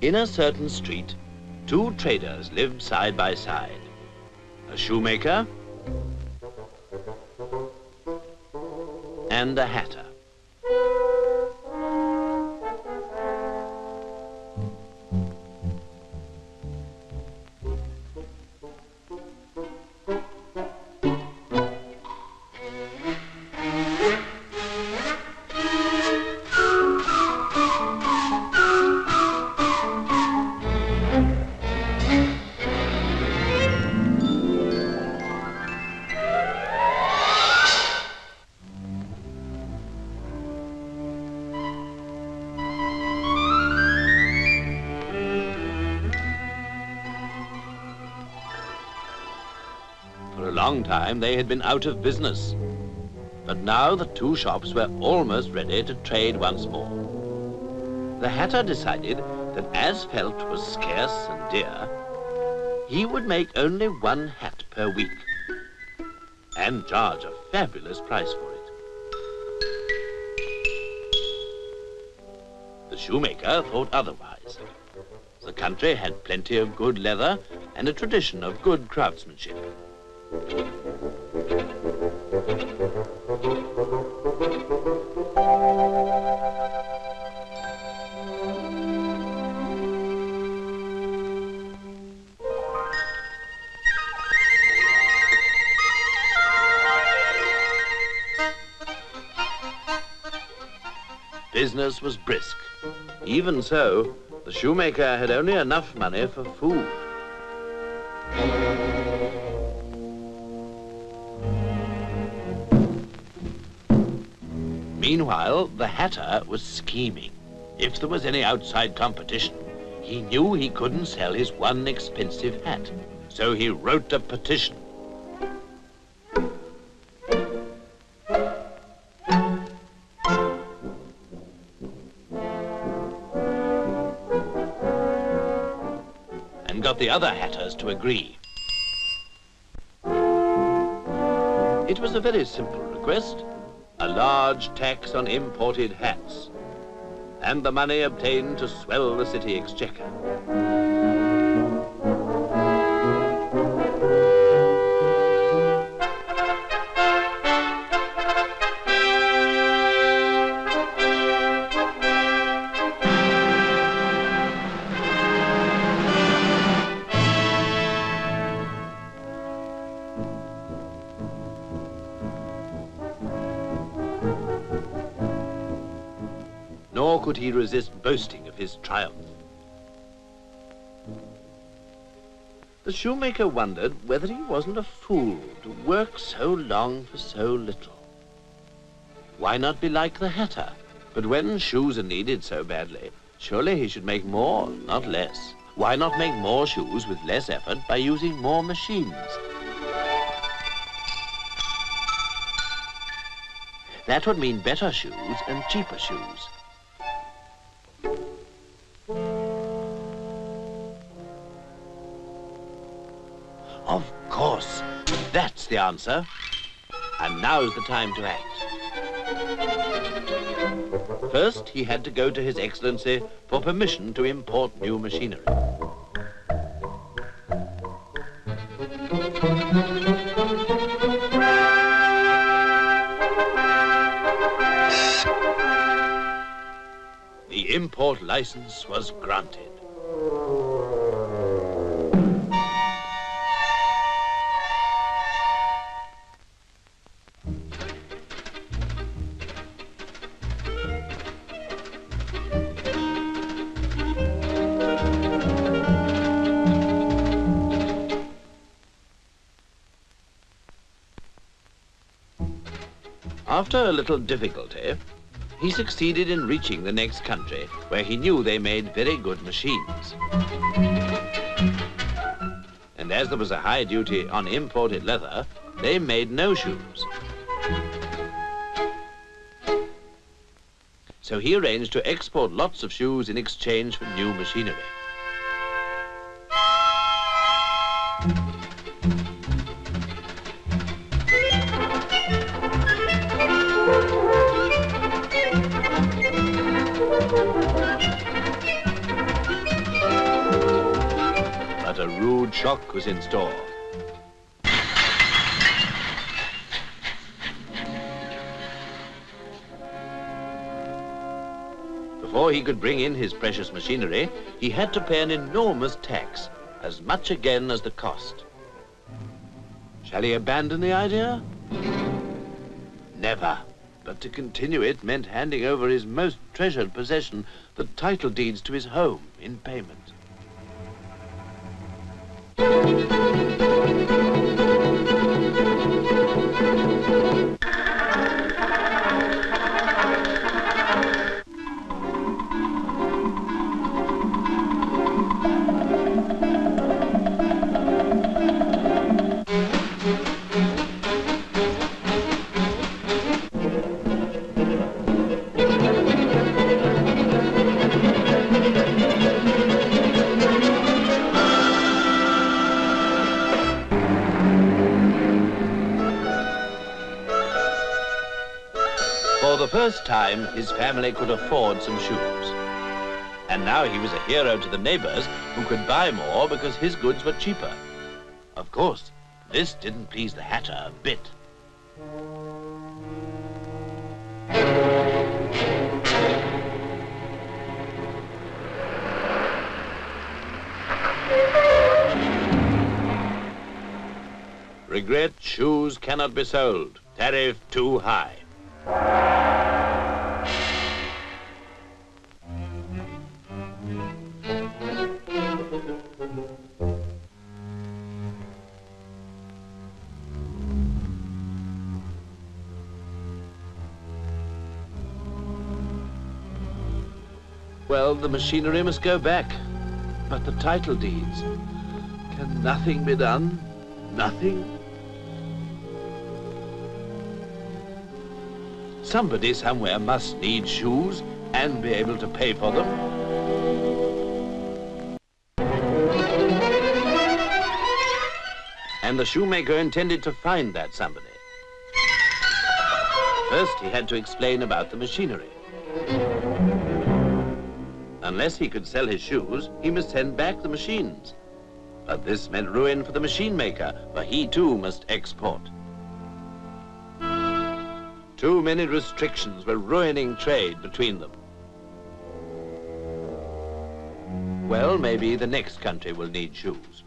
In a certain street, two traders lived side by side. A shoemaker and a hatter. For a long time they had been out of business, but now the two shops were almost ready to trade once more. The hatter decided that as felt was scarce and dear, he would make only one hat per week and charge a fabulous price for it. The shoemaker thought otherwise. The country had plenty of good leather and a tradition of good craftsmanship. Business was brisk. Even so, the shoemaker had only enough money for food. Meanwhile, the hatter was scheming. If there was any outside competition, he knew he couldn't sell his one expensive hat. So he wrote a petition. And got the other hatters to agree. It was a very simple request. A large tax on imported hats, and the money obtained to swell the city exchequer. Nor could he resist boasting of his triumph. The shoemaker wondered whether he wasn't a fool to work so long for so little. Why not be like the hatter? But when shoes are needed so badly, surely he should make more, not less. Why not make more shoes with less effort by using more machines? That would mean better shoes and cheaper shoes. Of course, that's the answer. And now's the time to act. First, he had to go to His Excellency for permission to import new machinery. The import license was granted. After a little difficulty, he succeeded in reaching the next country, where he knew they made very good machines. And as there was a high duty on imported leather, they made no shoes. So he arranged to export lots of shoes in exchange for new machinery. rude shock was in store. Before he could bring in his precious machinery, he had to pay an enormous tax, as much again as the cost. Shall he abandon the idea? Never. But to continue it meant handing over his most treasured possession, the title deeds to his home, in payment. For the first time, his family could afford some shoes. And now he was a hero to the neighbors who could buy more because his goods were cheaper. Of course, this didn't please the Hatter a bit. Regret, shoes cannot be sold. Tariff too high. Well, the machinery must go back. But the title deeds, can nothing be done? Nothing? Somebody somewhere must need shoes and be able to pay for them. And the shoemaker intended to find that somebody. First, he had to explain about the machinery. Unless he could sell his shoes, he must send back the machines. But this meant ruin for the machine maker, for he too must export. Too many restrictions were ruining trade between them. Well, maybe the next country will need shoes.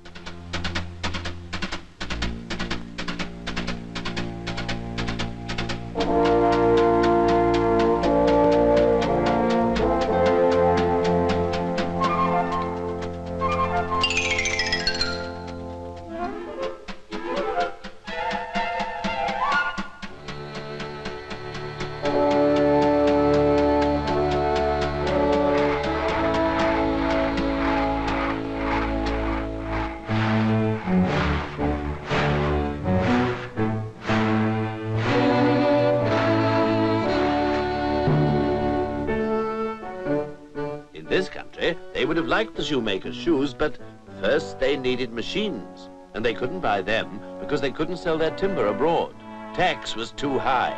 In this country, they would have liked the shoemaker's shoes, but first they needed machines, and they couldn't buy them because they couldn't sell their timber abroad. Tax was too high.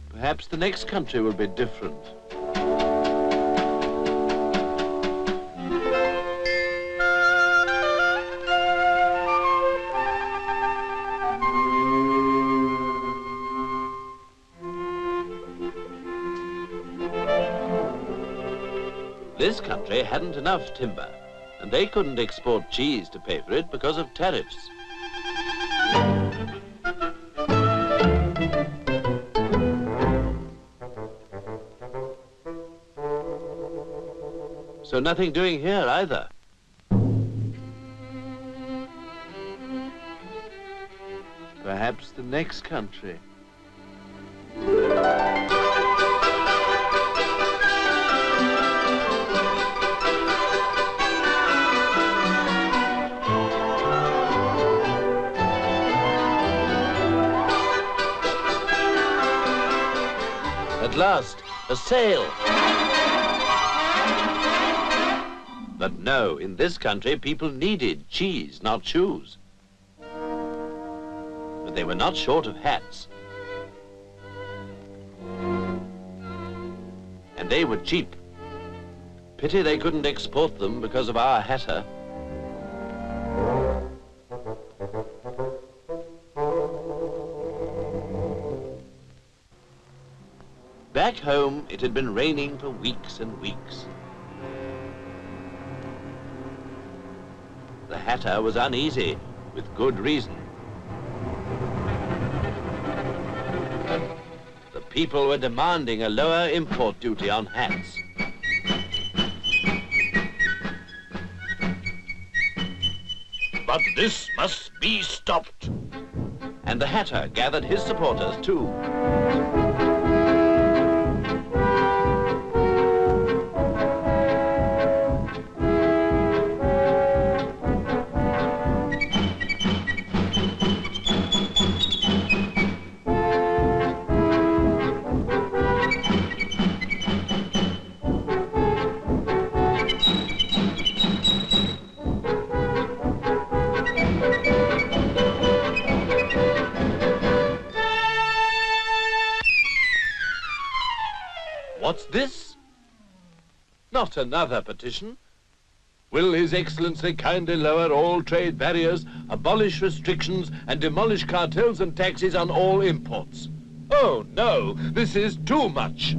Perhaps the next country will be different. This country hadn't enough timber, and they couldn't export cheese to pay for it because of tariffs. So nothing doing here either. Perhaps the next country. At last, a sale. But no, in this country, people needed cheese, not shoes. But they were not short of hats. and they were cheap. Pity they couldn't export them because of our hatter. Back home, it had been raining for weeks and weeks. The hatter was uneasy, with good reason. The people were demanding a lower import duty on hats. But this must be stopped. And the hatter gathered his supporters too. What's this? Not another petition. Will His Excellency kindly lower all trade barriers, abolish restrictions, and demolish cartels and taxes on all imports? Oh no, this is too much.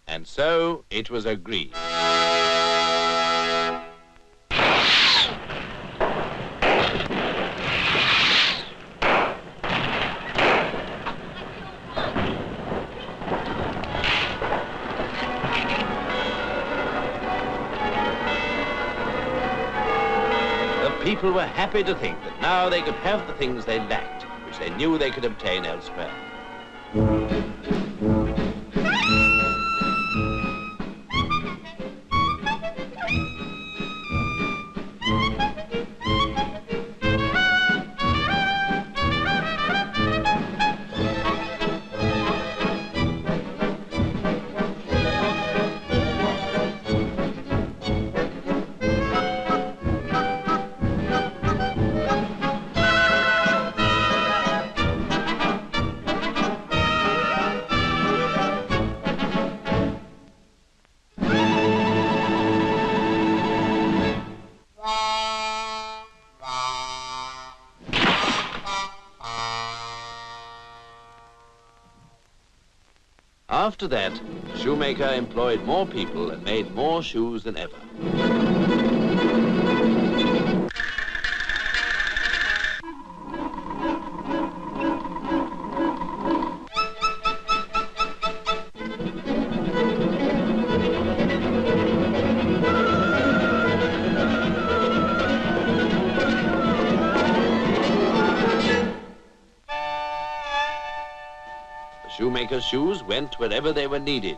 And so it was agreed. The people were happy to think that now they could have the things they lacked, which they knew they could obtain elsewhere. After that, Shoemaker employed more people and made more shoes than ever. Shoemaker's shoes went wherever they were needed,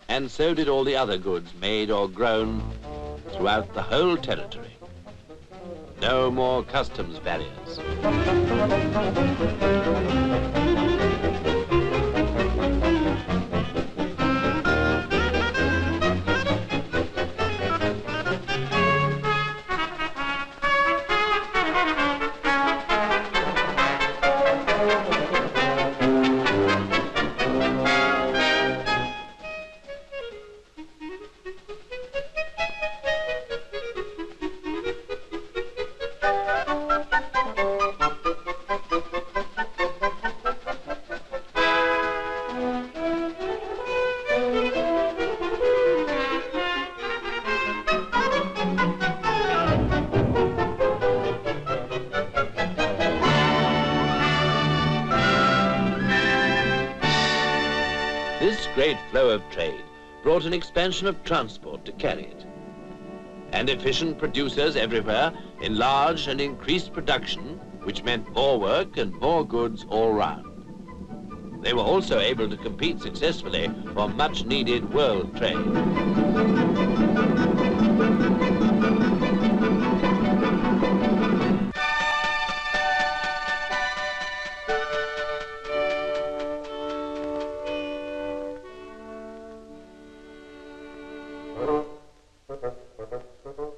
and so did all the other goods made or grown throughout the whole territory. No more customs barriers. This great flow of trade brought an expansion of transport to carry it. And efficient producers everywhere enlarged and increased production which meant more work and more goods all round. They were also able to compete successfully for much-needed world trade.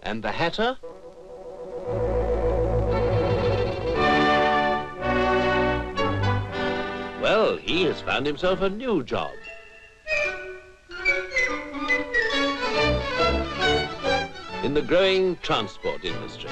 And the Hatter? Well, he has found himself a new job. In the growing transport industry.